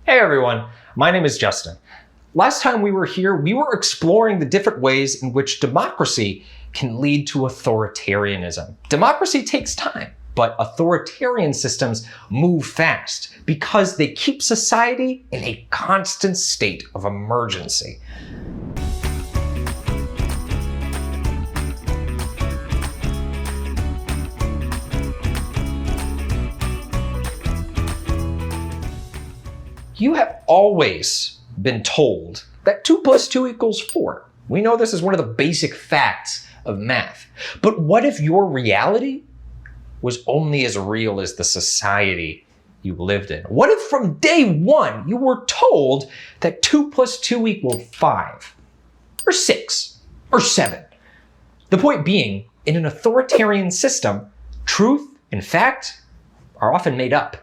Hey everyone, my name is Justin. Last time we were here, we were exploring the different ways in which democracy can lead to authoritarianism. Democracy takes time, but authoritarian systems move fast because they keep society in a constant state of emergency. You have always been told that 2 + 2 = 4. We know this is one of the basic facts of math. But what if your reality was only as real as the society you lived in? What if from day one you were told that 2 + 2 = 5, or 6, or 7? The point being, in an authoritarian system, truth and fact are often made up.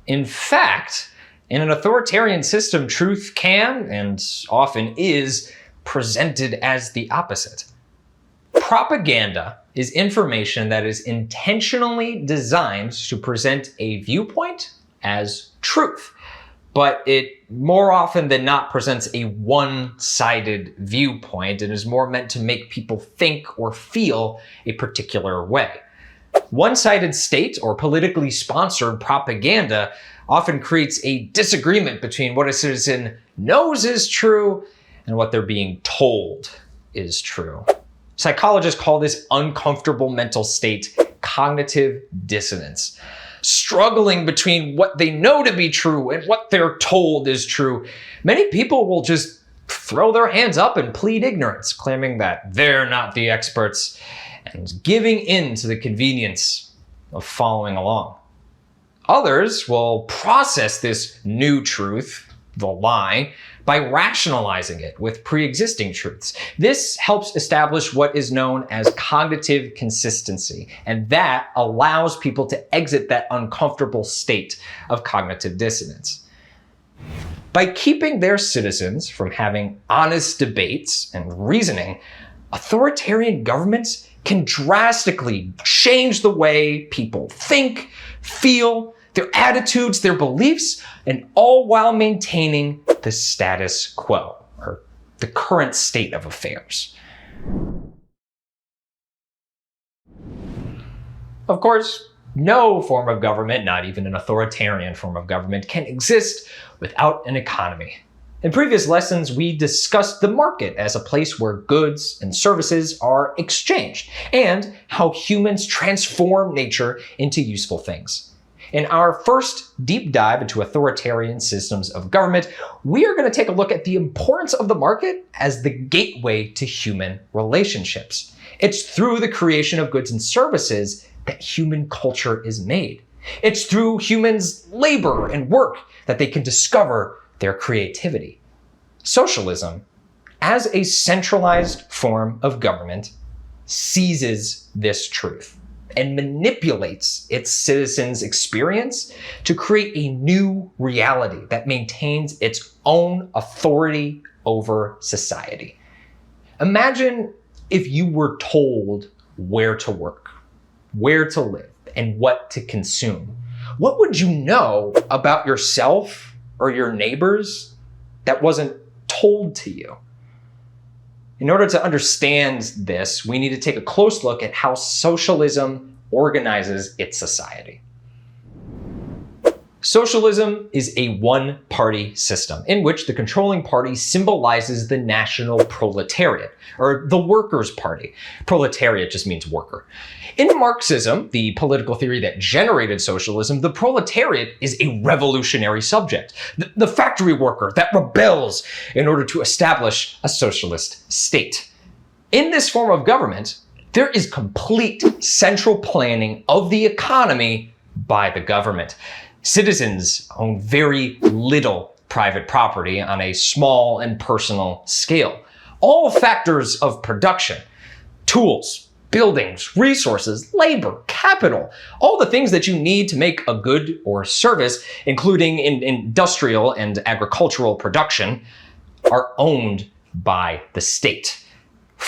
In fact, in an authoritarian system, truth can, and often is, presented as the opposite. Propaganda is information that is intentionally designed to present a viewpoint as truth, but it more often than not presents a one-sided viewpoint and is more meant to make people think or feel a particular way. One-sided state or politically sponsored propaganda often creates a disagreement between what a citizen knows is true and what they're being told is true. Psychologists call this uncomfortable mental state cognitive dissonance. Struggling between what they know to be true and what they're told is true, many people will just throw their hands up and plead ignorance, claiming that they're not the experts and giving in to the convenience of following along. Others will process this new truth, the lie, by rationalizing it with pre-existing truths. This helps establish what is known as cognitive consistency, and that allows people to exit that uncomfortable state of cognitive dissonance. By keeping their citizens from having honest debates and reasoning, authoritarian governments can drastically change the way people think, feel, their attitudes, their beliefs, and all while maintaining the status quo, or the current state of affairs. Of course, no form of government, not even an authoritarian form of government, can exist without an economy. In previous lessons, we discussed the market as a place where goods and services are exchanged, and how humans transform nature into useful things. In our first deep dive into authoritarian systems of government, we are going to take a look at the importance of the market as the gateway to human relationships. It's through the creation of goods and services that human culture is made. It's through humans' labor and work that they can discover their creativity. Socialism, as a centralized form of government, seizes this truth and manipulates its citizens' experience to create a new reality that maintains its own authority over society. Imagine if you were told where to work, where to live, and what to consume. What would you know about yourself or your neighbors that wasn't told to you? In order to understand this, we need to take a close look at how socialism organizes its society. Socialism is a one-party system in which the controlling party symbolizes the national proletariat, or the workers' party. Proletariat just means worker. In Marxism, the political theory that generated socialism, the proletariat is a revolutionary subject, the factory worker that rebels in order to establish a socialist state. In this form of government, there is complete central planning of the economy by the government. Citizens own very little private property on a small and personal scale. All factors of production, tools, buildings, resources, labor, capital, all the things that you need to make a good or service, including in industrial and agricultural production, are owned by the state.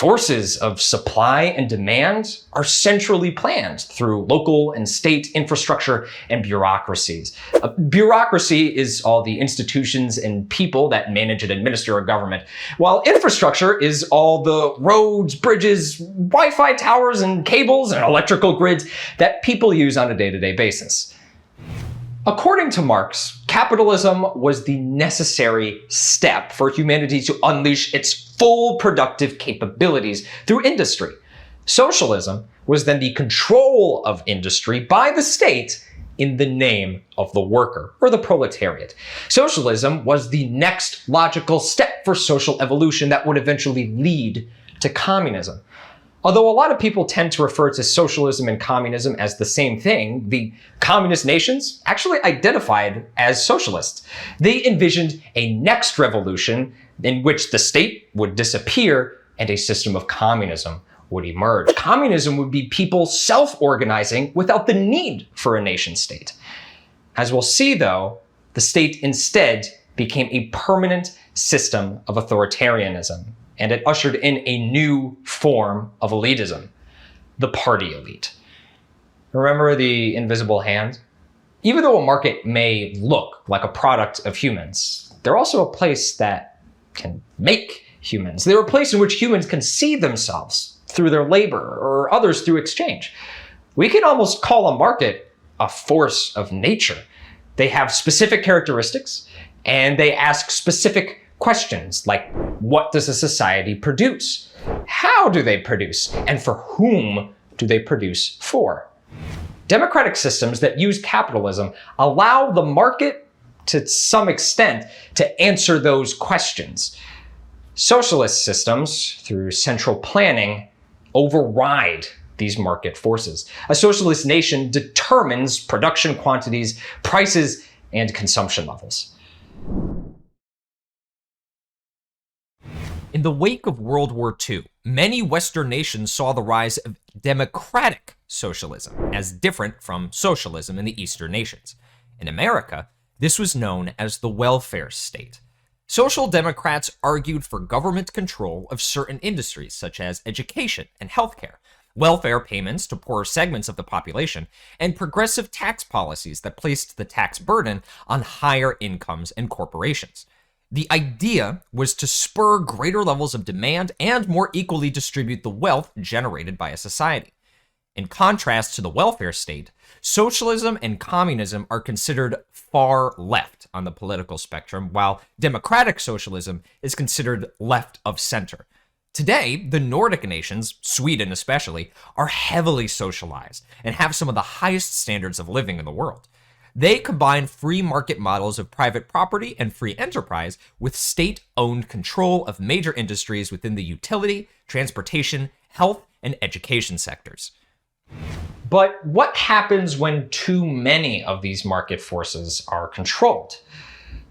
forces of supply and demand are centrally planned through local and state infrastructure and bureaucracies. Bureaucracy is all the institutions and people that manage and administer a government, while infrastructure is all the roads, bridges, Wi-Fi towers, and cables and electrical grids that people use on a day-to-day basis. According to Marx, capitalism was the necessary step for humanity to unleash its full productive capabilities through industry. Socialism was then the control of industry by the state in the name of the worker, or the proletariat. Socialism was the next logical step for social evolution that would eventually lead to communism. Although a lot of people tend to refer to socialism and communism as the same thing, the communist nations actually identified as socialists. They envisioned a next revolution in which the state would disappear and a system of communism would emerge. Communism would be people self-organizing without the need for a nation state. As we'll see though, the state instead became a permanent system of authoritarianism, and it ushered in a new form of elitism, the party elite. Remember the invisible hand? Even though a market may look like a product of humans, they're also a place that can make humans. They're a place in which humans can see themselves through their labor or others through exchange. We can almost call a market a force of nature. They have specific characteristics and they ask specific questions like, what does a society produce? How do they produce? And for whom do they produce for? Democratic systems that use capitalism allow the market to some extent to answer those questions. Socialist systems, through central planning, override these market forces. A socialist nation determines production quantities, prices, and consumption levels. In the wake of World War II, many Western nations saw the rise of democratic socialism as different from socialism in the Eastern nations. In America, this was known as the welfare state. Social democrats argued for government control of certain industries such as education and healthcare, welfare payments to poorer segments of the population, and progressive tax policies that placed the tax burden on higher incomes and corporations. The idea was to spur greater levels of demand and more equally distribute the wealth generated by a society. In contrast to the welfare state, socialism and communism are considered far left on the political spectrum, while democratic socialism is considered left of center. Today, the Nordic nations, Sweden especially, are heavily socialized and have some of the highest standards of living in the world. They combine free market models of private property and free enterprise with state-owned control of major industries within the utility, transportation, health, and education sectors. But what happens when too many of these market forces are controlled?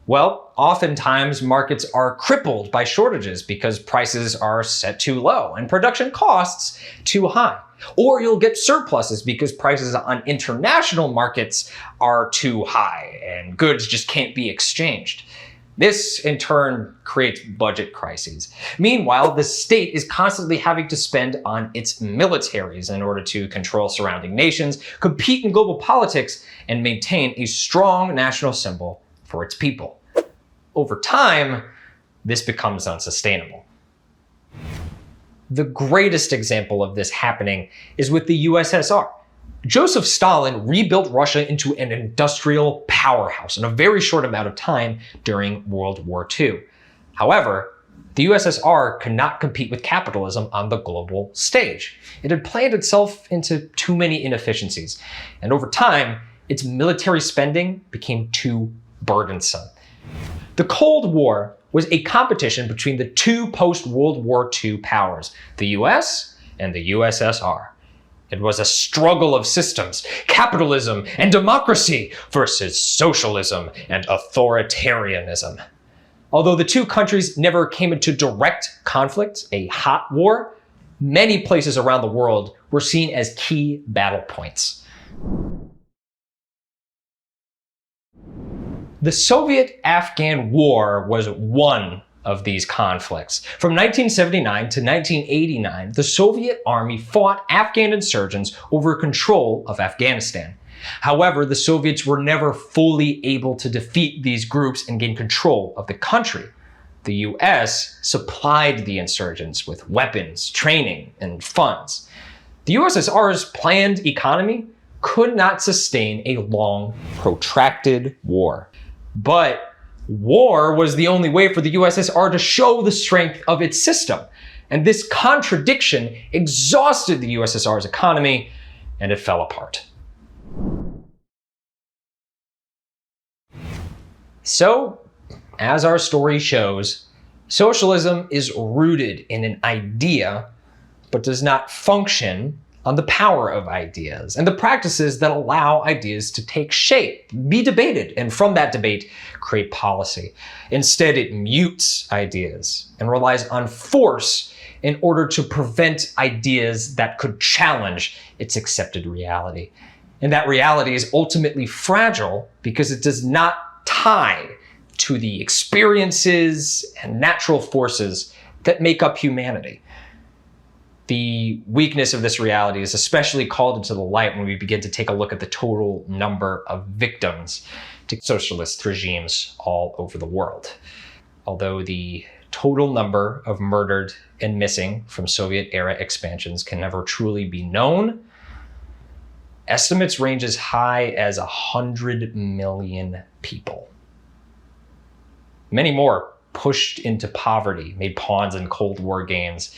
Well, oftentimes markets are crippled by shortages because prices are set too low and production costs too high. Or you'll get surpluses because prices on international markets are too high and goods just can't be exchanged. This, in turn, creates budget crises. Meanwhile, the state is constantly having to spend on its militaries in order to control surrounding nations, compete in global politics, and maintain a strong national symbol for its people. Over time, this becomes unsustainable. The greatest example of this happening is with the USSR. Joseph Stalin rebuilt Russia into an industrial powerhouse in a very short amount of time during World War II. However, the USSR could not compete with capitalism on the global stage. It had planned itself into too many inefficiencies, and over time, its military spending became too burdensome. The Cold War was a competition between the two post-World War II powers, the US and the USSR. It was a struggle of systems, capitalism and democracy versus socialism and authoritarianism. Although the two countries never came into direct conflict, a hot war, many places around the world were seen as key battle points. The Soviet-Afghan War was one of these conflicts. From 1979 to 1989, the Soviet army fought Afghan insurgents over control of Afghanistan. However, the Soviets were never fully able to defeat these groups and gain control of the country. The US supplied the insurgents with weapons, training, and funds. The USSR's planned economy could not sustain a long, protracted war. But war was the only way for the USSR to show the strength of its system. And this contradiction exhausted the USSR's economy, and it fell apart. So, as our story shows, socialism is rooted in an idea, but does not function on the power of ideas and the practices that allow ideas to take shape, be debated, and from that debate, create policy. Instead, it mutes ideas and relies on force in order to prevent ideas that could challenge its accepted reality. And that reality is ultimately fragile because it does not tie to the experiences and natural forces that make up humanity. The weakness of this reality is especially called into the light when we begin to take a look at the total number of victims to socialist regimes all over the world. Although the total number of murdered and missing from Soviet-era expansions can never truly be known, estimates range as high as 100 million people. Many more pushed into poverty, made pawns in Cold War games,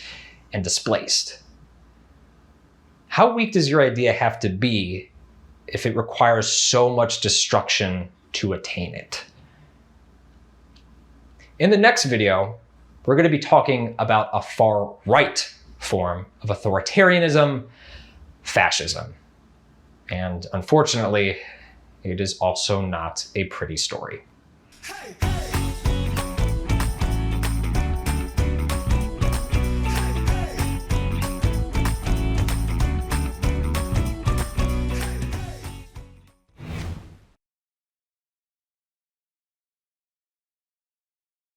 and displaced. How weak does your idea have to be if it requires so much destruction to attain it? In the next video, we're going to be talking about a far-right form of authoritarianism, fascism. And unfortunately, it is also not a pretty story. Hey, hey.